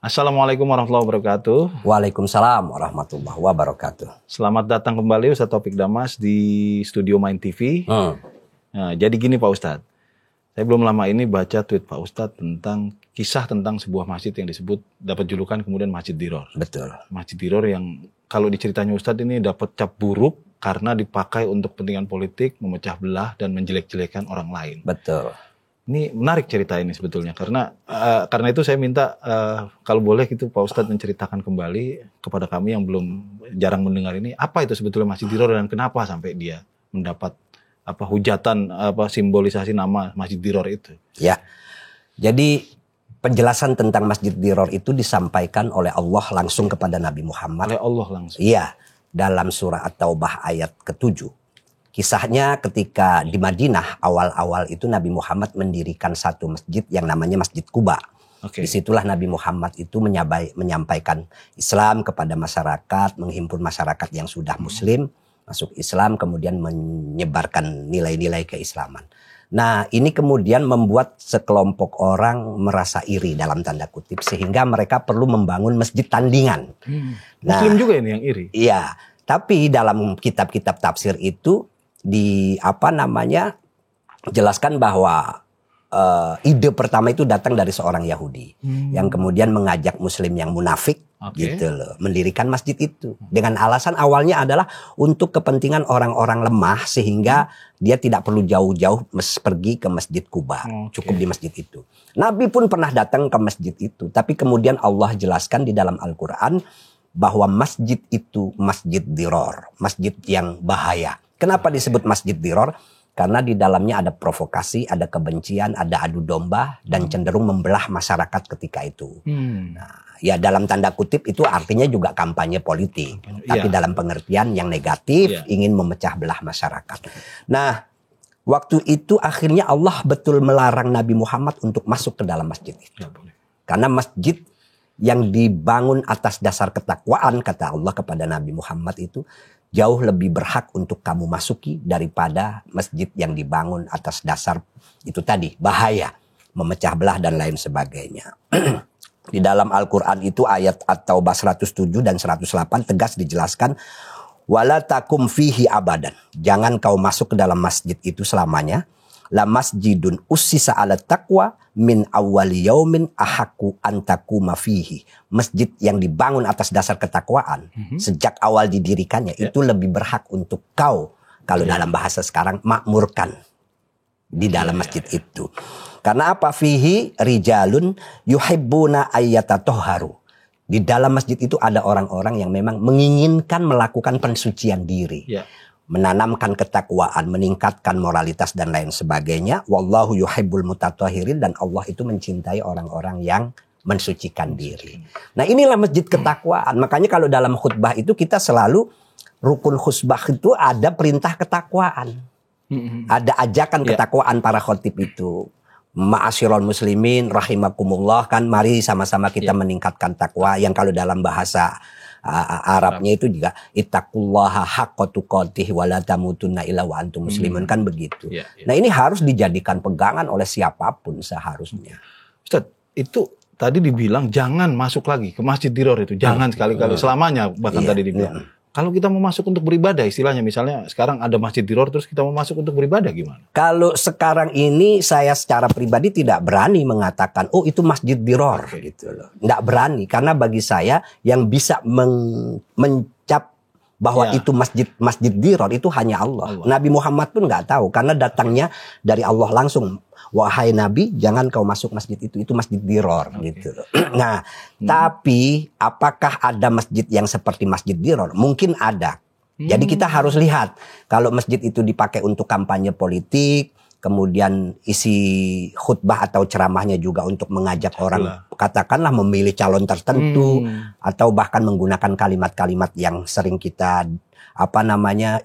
Assalamualaikum warahmatullahi wabarakatuh. Waalaikumsalam warahmatullahi wabarakatuh. Selamat datang kembali Ustadz Taufik Damas di Studio Main TV. Nah, jadi gini Pak Ustadz, saya belum lama ini baca tweet Pak Ustadz tentang kisah tentang sebuah masjid yang disebut dapat julukan kemudian Masjid Diror. Betul. Masjid Diror yang kalau diceritanya Ustadz ini dapat cap buruk karena dipakai untuk kepentingan politik, memecah belah dan menjelek-jelekan orang lain. Betul. Ini menarik cerita ini sebetulnya karena itu saya minta kalau boleh gitu Pak Ustadz menceritakan kembali kepada kami yang belum jarang mendengar ini apa itu sebetulnya Masjid Diror dan kenapa sampai dia mendapat hujatan simbolisasi nama Masjid Diror itu. Ya. Jadi penjelasan tentang Masjid Diror itu disampaikan oleh Allah langsung kepada Nabi Muhammad. Oleh Allah langsung. Iya, dalam surah At-Taubah ayat ke-7. Kisahnya ketika di Madinah awal-awal itu Nabi Muhammad mendirikan satu masjid yang namanya Masjid Quba. Disitulah Nabi Muhammad itu menyampaikan Islam kepada masyarakat, menghimpun masyarakat yang sudah Muslim, masuk Islam, kemudian menyebarkan nilai-nilai keislaman. Nah ini kemudian membuat sekelompok orang merasa iri dalam tanda kutip, sehingga mereka perlu membangun masjid tandingan. Muslim juga ini yang iri? Iya, tapi dalam kitab-kitab tafsir itu jelaskan bahwa ide pertama itu datang dari seorang Yahudi yang kemudian mengajak Muslim yang munafik gitu loh mendirikan masjid itu dengan alasan awalnya adalah untuk kepentingan orang-orang lemah sehingga dia tidak perlu jauh-jauh pergi ke Masjid Quba, cukup di masjid itu. Nabi pun pernah datang ke masjid itu, tapi kemudian Allah jelaskan di dalam Al-Quran bahwa masjid itu Masjid Diror, masjid yang bahaya. Kenapa disebut Masjid Diror? Karena di dalamnya ada provokasi, ada kebencian, ada adu domba, dan cenderung membelah masyarakat ketika itu. Nah, ya dalam tanda kutip itu artinya juga kampanye politik. Tapi dalam pengertian yang negatif, ingin memecah belah masyarakat. Nah, waktu itu akhirnya Allah betul melarang Nabi Muhammad untuk masuk ke dalam masjid itu. Karena masjid yang dibangun atas dasar ketakwaan, kata Allah kepada Nabi Muhammad itu, jauh lebih berhak untuk kamu masuki daripada masjid yang dibangun atas dasar itu tadi, bahaya, memecah belah dan lain sebagainya. Di dalam Al-Quran itu ayat At-Taubah 107 dan 108 tegas dijelaskan, wala takum fihi abadan, jangan kau masuk ke dalam masjid itu selamanya. La masjidun ussisa ala taqwa min awwali yaumin ahaqqu an taquma fihi. Masjid yang dibangun atas dasar ketakwaan sejak awal didirikannya itu lebih berhak untuk kau, kalau dalam bahasa sekarang, makmurkan di dalam masjid itu. Karena apa? Fihi rijalun yuhibbuna ayyatatoharu. Di dalam masjid itu ada orang-orang yang memang menginginkan melakukan pensucian diri. Menanamkan ketakwaan, meningkatkan moralitas dan lain sebagainya. Wallahu yuhibbul mutatahhirin, dan Allah itu mencintai orang-orang yang mensucikan diri. Nah inilah masjid ketakwaan. Makanya kalau dalam khutbah itu kita selalu rukun khutbah itu ada perintah ketakwaan. Ada ajakan ketakwaan para khotib itu. Ma'asyiral muslimin rahimakumullah, kan mari sama-sama kita meningkatkan takwa, yang kalau dalam bahasa Arabnya itu juga ittaqullaha haqqa tuqatih wa la tamutunna illa wa antum muslimun, kan begitu. Nah ini harus dijadikan pegangan oleh siapapun seharusnya. Ustadz, itu tadi dibilang jangan masuk lagi ke Masjid Diror itu, jangan sekali-kali, selamanya bahkan tadi dibilang. Kalau kita mau masuk untuk beribadah, istilahnya misalnya sekarang ada Masjid Diror terus kita mau masuk untuk beribadah gimana? Kalau sekarang ini saya secara pribadi tidak berani mengatakan oh itu Masjid Diror gitu loh. Tidak berani, karena bagi saya yang bisa mencap bahwa itu masjid Diror itu hanya Allah. Nabi Muhammad pun nggak tahu karena datangnya dari Allah langsung. Wahai Nabi, jangan kau masuk masjid itu Masjid Diror gitu. Nah, tapi apakah ada masjid yang seperti Masjid Diror? Mungkin ada. Jadi kita harus lihat kalau masjid itu dipakai untuk kampanye politik, kemudian isi khutbah atau ceramahnya juga untuk mengajak orang katakanlah memilih calon tertentu atau bahkan menggunakan kalimat-kalimat yang sering kita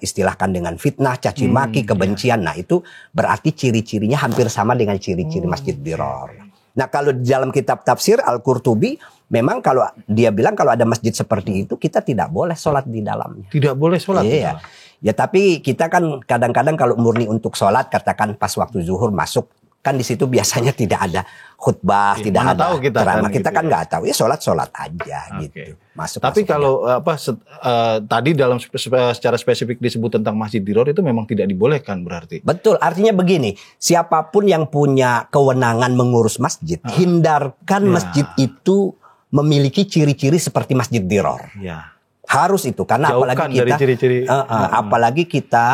istilahkan dengan fitnah, caci maki, kebencian. Nah itu berarti ciri-cirinya hampir sama dengan ciri-ciri Masjid Diror. Nah kalau di dalam kitab tafsir Al-Qurtubi, memang kalau dia bilang kalau ada masjid seperti itu kita tidak boleh sholat di dalamnya. Tidak boleh sholat di dalam. Ya tapi kita kan kadang-kadang kalau murni untuk sholat, katakan pas waktu zuhur masuk kan di situ biasanya tidak ada khutbah, Ya, tidak mana ada tahu kita ceramah. kan Kita gitu kan ya. nggak tahu, ya sholat aja Oke. gitu. Masuk. Tapi kalau tadi dalam secara spesifik disebut tentang Masjid Diror itu memang tidak dibolehkan berarti. Betul, artinya begini, siapapun yang punya kewenangan mengurus masjid, hindarkan Ya. masjid itu memiliki ciri-ciri seperti Masjid Diror. Ya. Harus itu, karena Jauhkan apalagi dari kita ciri-ciri. apalagi kita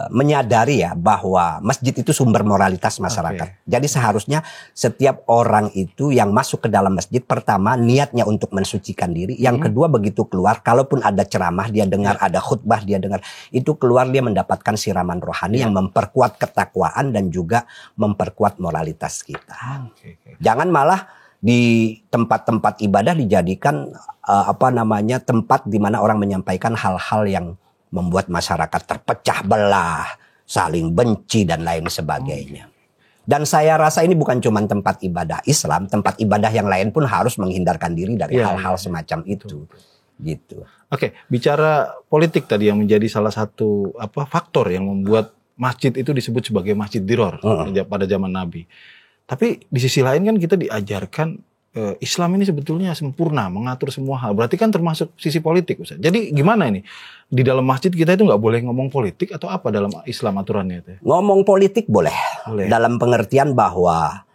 menyadari ya bahwa masjid itu sumber moralitas masyarakat. Jadi seharusnya setiap orang itu yang masuk ke dalam masjid, pertama niatnya untuk mensucikan diri, yang kedua begitu keluar, kalaupun ada ceramah dia dengar, ada khutbah dia dengar, itu keluar dia mendapatkan siraman rohani yang memperkuat ketakwaan dan juga memperkuat moralitas kita. Jangan malah di tempat-tempat ibadah dijadikan tempat di mana orang menyampaikan hal-hal yang membuat masyarakat terpecah belah, saling benci dan lain sebagainya. Dan saya rasa ini bukan cuma tempat ibadah Islam, tempat ibadah yang lain pun harus menghindarkan diri dari hal-hal semacam itu. Gitu. Oke, bicara politik tadi yang menjadi salah satu faktor yang membuat masjid itu disebut sebagai Masjid Diror pada zaman Nabi. Tapi di sisi lain kan kita diajarkan Islam ini sebetulnya sempurna, mengatur semua hal. Berarti kan termasuk sisi politik, Ustaz. Jadi gimana ini? Di dalam masjid kita itu nggak boleh ngomong politik atau apa dalam Islam aturannya itu? Ngomong politik boleh. Dalam pengertian bahwa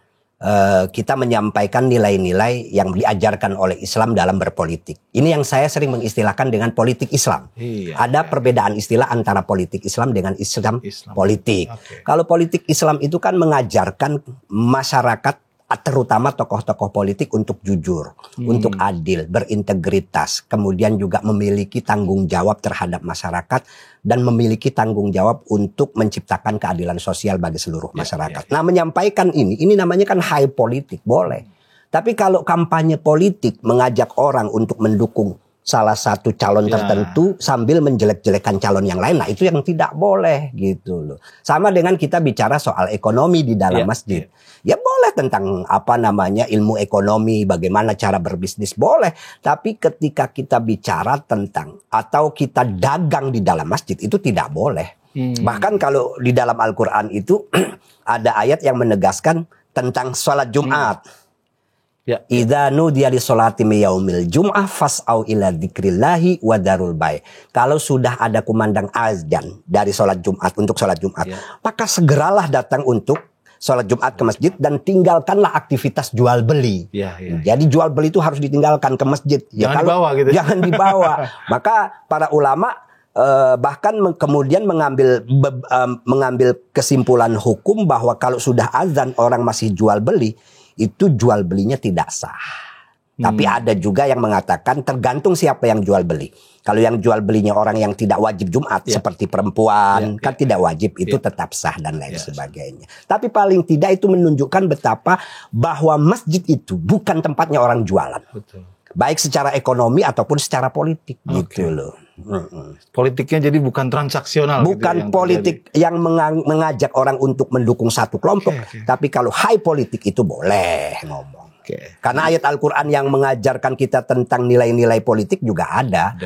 kita menyampaikan nilai-nilai yang diajarkan oleh Islam dalam berpolitik. Ini yang saya sering mengistilahkan dengan politik Islam. Ada perbedaan istilah antara politik Islam dengan Islam politik. Kalau politik Islam itu kan mengajarkan masyarakat, terutama tokoh-tokoh politik untuk jujur, untuk adil, berintegritas, kemudian juga memiliki tanggung jawab terhadap masyarakat dan memiliki tanggung jawab untuk menciptakan keadilan sosial bagi seluruh masyarakat. Nah, menyampaikan ini namanya kan high politik, boleh. Tapi kalau kampanye politik mengajak orang untuk mendukung salah satu calon tertentu sambil menjelek-jelekan calon yang lain, nah itu yang tidak boleh gitu loh. Sama dengan kita bicara soal ekonomi di dalam masjid. Ya boleh tentang ilmu ekonomi, bagaimana cara berbisnis boleh. Tapi ketika kita bicara tentang atau kita dagang di dalam masjid itu tidak boleh. Bahkan kalau di dalam Al-Quran itu ada ayat yang menegaskan tentang sholat Jumat. Idza nudiya lis-sholati min yaumil jum'ah fas'au ila dzikrillahi wa darul bai'. Kalau sudah ada kumandang azan dari sholat Jumat untuk sholat Jumat, maka segeralah datang untuk sholat Jumat ke masjid dan tinggalkanlah aktivitas jual beli. Jadi jual beli itu harus ditinggalkan ke masjid. Jangan dibawa gitu. Jangan dibawa. Maka para ulama bahkan kemudian mengambil kesimpulan hukum bahwa kalau sudah azan orang masih jual beli, itu jual belinya tidak sah. Tapi ada juga yang mengatakan tergantung siapa yang jual beli. Kalau yang jual belinya orang yang tidak wajib Jumat seperti perempuan kan tidak wajib, itu tetap sah dan lain sebagainya. Tapi paling tidak itu menunjukkan betapa bahwa masjid itu bukan tempatnya orang jualan. Betul. Baik secara ekonomi ataupun secara politik gitu loh. Politiknya jadi bukan transaksional. Bukan gitu, politik yang mengajak orang untuk mendukung satu kelompok. Tapi kalau high politik itu boleh ngomong. Karena ayat Al-Quran yang mengajarkan kita tentang nilai-nilai politik juga ada.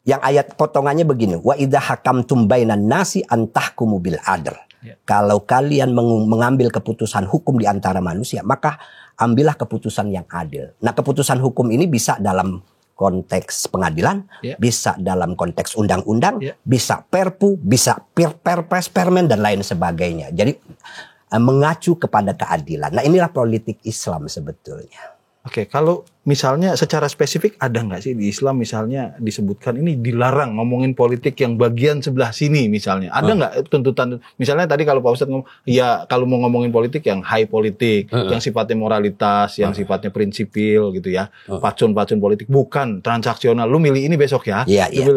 Yang ayat potongannya begini. Wa idza hakamtum bainan nasi antahkumu bil adl. Kalau kalian mengambil keputusan hukum di antara manusia, maka ambillah keputusan yang adil. Nah, keputusan hukum ini bisa dalam konteks pengadilan, bisa dalam konteks undang-undang, bisa perpu, bisa perpres, permen dan lain sebagainya. Jadi mengacu kepada keadilan. Nah, inilah politik Islam sebetulnya. Oke, kalau misalnya secara spesifik ada nggak sih di Islam misalnya disebutkan ini dilarang ngomongin politik yang bagian sebelah sini misalnya. Ada nggak tuntutan, misalnya tadi kalau Pak Ustadz ngomong, ya kalau mau ngomongin politik yang high politik, yang sifatnya moralitas, yang sifatnya prinsipil gitu ya, pacun-pacun politik, bukan transaksional, lu milih ini besok ya,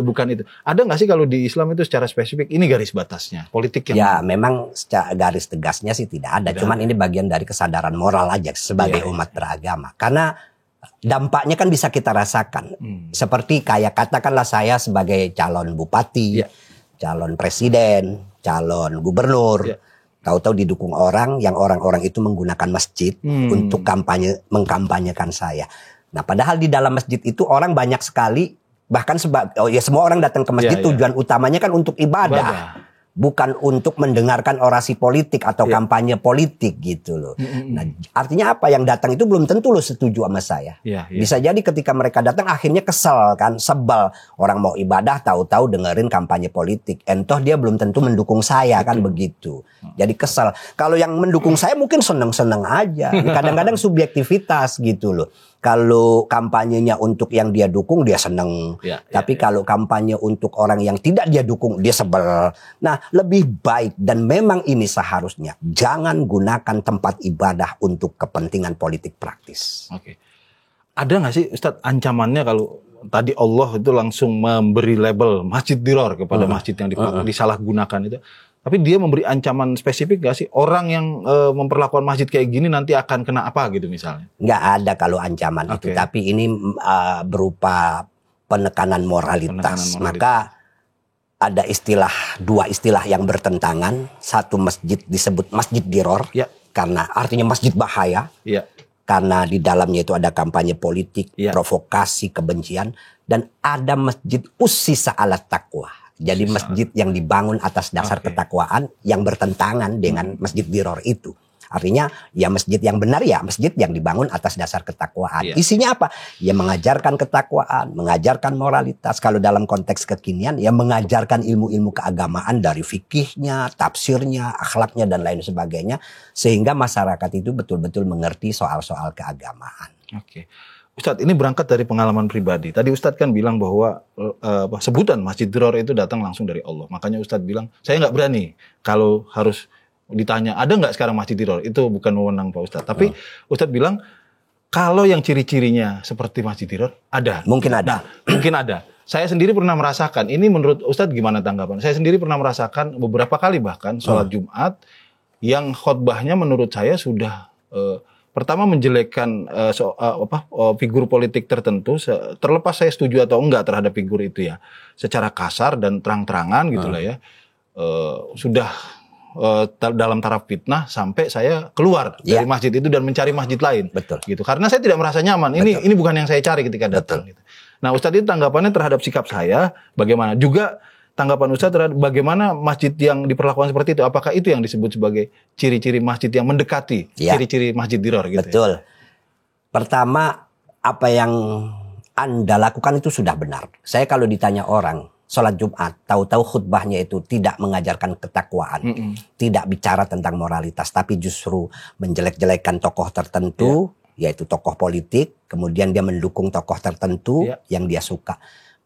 bukan itu. Ada nggak sih kalau di Islam itu secara spesifik ini garis batasnya, politik yang... Ya memang secara garis tegasnya sih tidak ada, cuman ini bagian dari kesadaran moral aja sebagai umat beragama. Karena dampaknya kan bisa kita rasakan. Seperti kayak katakanlah saya sebagai calon bupati, calon presiden, calon gubernur, tahu-tahu didukung orang yang orang-orang itu menggunakan masjid untuk mengkampanyekan saya. Nah, padahal di dalam masjid itu orang banyak sekali, bahkan semua orang datang ke masjid tujuan utamanya kan untuk ibadah. bukan untuk mendengarkan orasi politik atau kampanye politik gitu loh. Nah, artinya apa? Yang datang itu belum tentu lo setuju sama saya. Bisa jadi ketika mereka datang akhirnya kesel kan, sebel. Orang mau ibadah tahu-tahu dengerin kampanye politik. Entoh dia belum tentu mendukung saya kan begitu. Jadi kesel. Kalau yang mendukung saya mungkin seneng-seneng aja. Kadang-kadang subjektivitas gitu loh. Kalau kampanyenya untuk yang dia dukung dia seneng. Tapi kalau kampanye untuk orang yang tidak dia dukung dia sebel. Nah, lebih baik dan memang ini seharusnya jangan gunakan tempat ibadah untuk kepentingan politik praktis. Oke. Ada nggak sih Ustadz ancamannya kalau tadi Allah itu langsung memberi label masjid diror kepada masjid yang disalahgunakan itu? Tapi dia memberi ancaman spesifik gak sih? Orang yang memperlakukan masjid kayak gini nanti akan kena apa gitu misalnya? Nggak ada kalau ancaman itu. Tapi ini berupa penekanan moralitas. Maka ada dua istilah yang bertentangan. Satu masjid disebut masjid diror. Karena artinya masjid bahaya. Karena di dalamnya itu ada kampanye politik, provokasi, kebencian. Dan ada masjid ussisa ala taqwa. Jadi masjid yang dibangun atas dasar ketakwaan yang bertentangan dengan masjid diror itu. Artinya ya masjid yang benar ya masjid yang dibangun atas dasar ketakwaan. Isinya apa? Ya mengajarkan ketakwaan, mengajarkan moralitas. Kalau dalam konteks kekinian ya mengajarkan ilmu-ilmu keagamaan dari fikihnya, tafsirnya, akhlaknya dan lain sebagainya. Sehingga masyarakat itu betul-betul mengerti soal-soal keagamaan. Ustadz, ini berangkat dari pengalaman pribadi. Tadi Ustadz kan bilang bahwa sebutan masjid diror itu datang langsung dari Allah. Makanya Ustadz bilang, saya nggak berani kalau harus ditanya, ada nggak sekarang masjid diror? Itu bukan wewenang Pak Ustadz. Tapi Ustadz bilang, kalau yang ciri-cirinya seperti masjid diror, ada. Mungkin ada. Mungkin ada. Saya sendiri pernah merasakan, ini menurut Ustadz gimana tanggapan? Saya sendiri pernah merasakan beberapa kali bahkan sholat Jumat, yang khotbahnya menurut saya sudah... pertama menjelekkan figur politik tertentu, terlepas saya setuju atau enggak terhadap figur itu ya, secara kasar dan terang-terangan gitulah ya, sudah dalam taraf fitnah sampai saya keluar dari masjid itu dan mencari masjid lain. Gitu. Karena saya tidak merasa nyaman. Ini bukan yang saya cari ketika datang. Gitu. Nah, Ustadz itu tanggapannya terhadap sikap saya bagaimana? Juga tanggapan Ustadz terhadap bagaimana masjid yang diperlakukan seperti itu? Apakah itu yang disebut sebagai ciri-ciri masjid yang mendekati ciri-ciri masjid diror gitu? Betul. Pertama, apa yang Anda lakukan itu sudah benar. Saya kalau ditanya orang, sholat Jumat, tahu-tahu khutbahnya itu tidak mengajarkan ketakwaan, tidak bicara tentang moralitas, tapi justru menjelek-jelekan tokoh tertentu, yaitu tokoh politik, kemudian dia mendukung tokoh tertentu yang dia suka.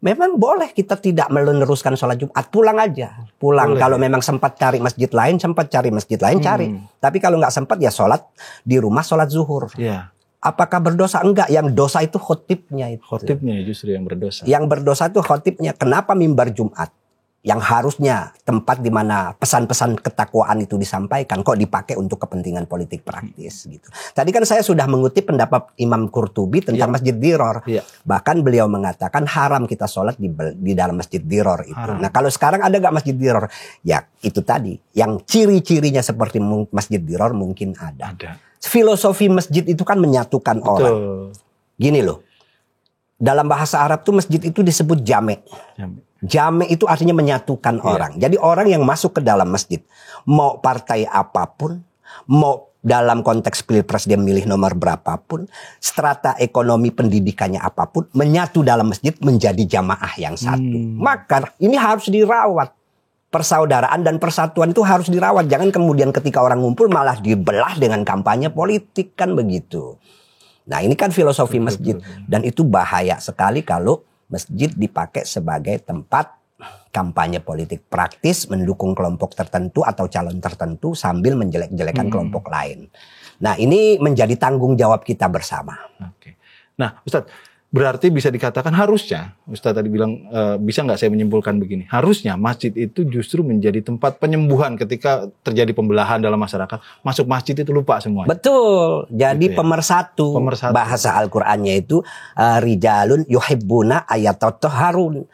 Memang boleh kita tidak meneruskan sholat Jumat, pulang aja. Pulang, kalau memang sempat cari masjid lain, cari. Tapi kalau nggak sempat ya sholat di rumah, sholat zuhur. Apakah berdosa? Enggak, yang dosa itu khotibnya itu. Khotibnya justru yang berdosa. Yang berdosa itu khotibnya. Kenapa mimbar Jumat? Yang harusnya tempat di mana pesan-pesan ketakwaan itu disampaikan kok dipakai untuk kepentingan politik praktis gitu. Tadi kan saya sudah mengutip pendapat Imam Qurtubi tentang masjid diror. Bahkan beliau mengatakan haram kita sholat di dalam masjid diror itu. Haram. Nah, kalau sekarang ada gak masjid diror? Ya itu tadi, yang ciri-cirinya seperti masjid diror mungkin ada. Filosofi masjid itu kan menyatukan orang. Gini loh, dalam bahasa Arab tuh masjid itu disebut jame'. Jame' itu artinya menyatukan orang. Jadi orang yang masuk ke dalam masjid, mau partai apapun, mau dalam konteks pilpres dia milih nomor berapapun, strata ekonomi pendidikannya apapun, menyatu dalam masjid menjadi jamaah yang satu. Maka ini harus dirawat. Persaudaraan dan persatuan itu harus dirawat. Jangan kemudian ketika orang ngumpul malah dibelah dengan kampanye politik, kan begitu. Nah, ini kan filosofi masjid. Dan itu bahaya sekali kalau masjid dipakai sebagai tempat kampanye politik praktis, mendukung kelompok tertentu atau calon tertentu sambil menjelek-jelekan kelompok lain. Nah, ini menjadi tanggung jawab kita bersama. Nah, Ustadz, berarti bisa dikatakan harusnya, Ustadz tadi bilang, bisa nggak saya menyimpulkan begini, harusnya masjid itu justru menjadi tempat penyembuhan ketika terjadi pembelahan dalam masyarakat. Masuk masjid itu lupa semuanya. Betul, jadi gitu ya? pemersatu. Bahasa Al-Qur'annya itu rijalun yuhibbuna ayatatoharun.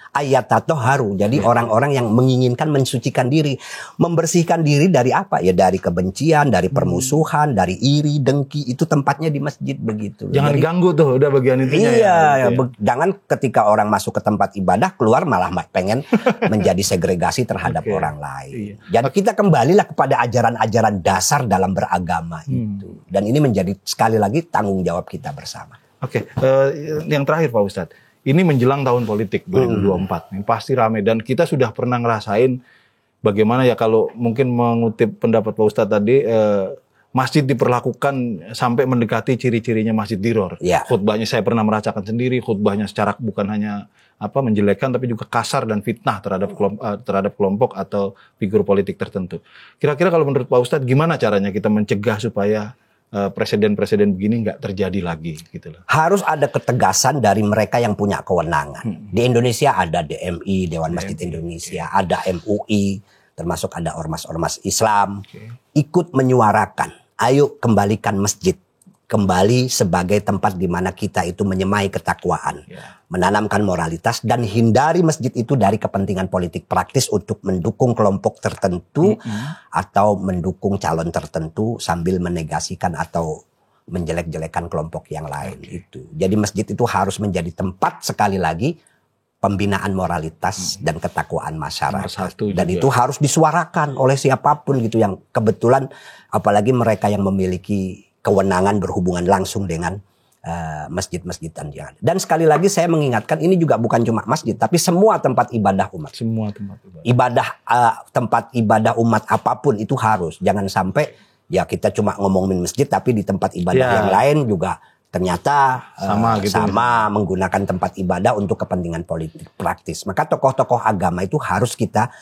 Jadi orang-orang yang menginginkan mensucikan diri, membersihkan diri dari apa? Ya dari kebencian, dari permusuhan, dari iri, dengki, itu tempatnya di masjid begitu. Jangan ganggu tuh, udah bagian intinya. Iya. gitu ya. Jangan ketika orang masuk ke tempat ibadah keluar malah pengen menjadi segregasi terhadap orang lain. Jadi kita kembalilah kepada ajaran-ajaran dasar dalam beragama itu. Dan ini menjadi sekali lagi tanggung jawab kita bersama. Yang terakhir Pak Ustadz, ini menjelang tahun politik 2024, yang pasti ramai dan kita sudah pernah ngerasain bagaimana ya kalau mungkin mengutip pendapat Pak Ustadz tadi, masjid diperlakukan sampai mendekati ciri-cirinya masjid Diror. Khutbahnya saya pernah merasakan sendiri, khutbahnya secara bukan hanya menjelekkan tapi juga kasar dan fitnah terhadap kelompok atau figur politik tertentu. Kira-kira kalau menurut Pak Ustadz gimana caranya kita mencegah supaya presiden-presiden begini nggak terjadi lagi gitu loh. Harus ada ketegasan dari mereka yang punya kewenangan. Di Indonesia ada DMI, Dewan Masjid Indonesia, ada MUI, termasuk ada ormas-ormas Islam, ikut menyuarakan, ayo kembalikan masjid kembali sebagai tempat di mana kita itu menyemai ketakwaan, menanamkan moralitas dan hindari masjid itu dari kepentingan politik praktis untuk mendukung kelompok tertentu atau mendukung calon tertentu sambil menegasikan atau menjelek-jelekan kelompok yang lain itu. Jadi masjid itu harus menjadi tempat sekali lagi pembinaan moralitas dan ketakwaan masyarakat. Dan itu harus disuarakan oleh siapapun gitu yang kebetulan apalagi mereka yang memiliki kewenangan berhubungan langsung dengan masjid-masjid yang ada. Dan sekali lagi saya mengingatkan ini juga bukan cuma masjid tapi semua tempat ibadah umat. Semua tempat ibadah. Tempat ibadah umat apapun itu harus. Jangan sampai ya kita cuma ngomongin masjid tapi di tempat ibadah yang lain juga ternyata sama menggunakan tempat ibadah untuk kepentingan politik praktis. Maka tokoh-tokoh agama itu harus kita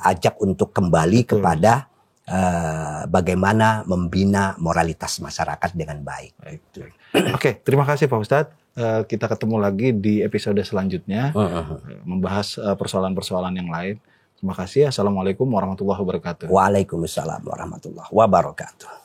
ajak untuk kembali kepada bagaimana membina moralitas masyarakat dengan baik. Oke, terima kasih Pak Ustadz. Kita ketemu lagi di episode selanjutnya membahas persoalan-persoalan yang lain. Terima kasih. Assalamualaikum warahmatullahi wabarakatuh. Waalaikumsalam warahmatullahi wabarakatuh.